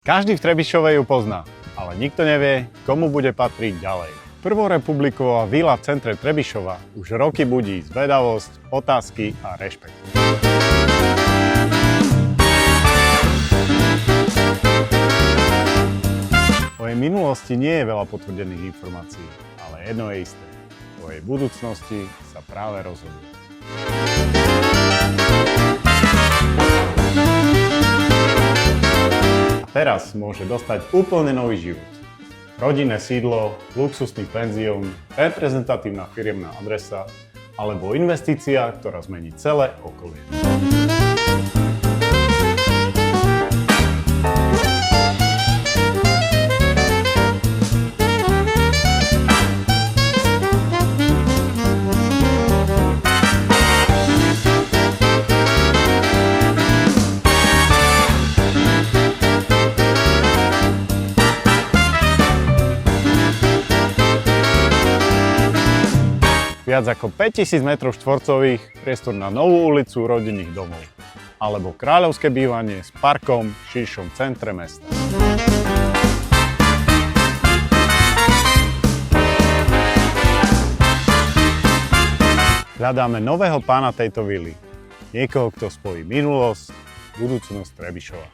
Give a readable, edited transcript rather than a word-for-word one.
Každý v Trebišove ju pozná, ale nikto nevie, komu bude patriť ďalej. Prvorepubliková vila v centre Trebišova už roky budí zvedavosť, otázky a rešpekt. O jej minulosti nie je veľa potvrdených informácií, ale jedno je isté. O jej budúcnosti sa práve rozhoduje. Teraz môže dostať úplne nový život. Rodinné sídlo, luxusný penzión, reprezentatívna firemná adresa alebo investícia, ktorá zmení celé okolie. Viac ako 5000 m2, priestor na novú ulicu rodinných domov. Alebo kráľovské bývanie s parkom v širšom centre mesta. Hľadáme nového pána tejto vily. Niekoho, kto spojí minulosť, budúcnosť Trebišova.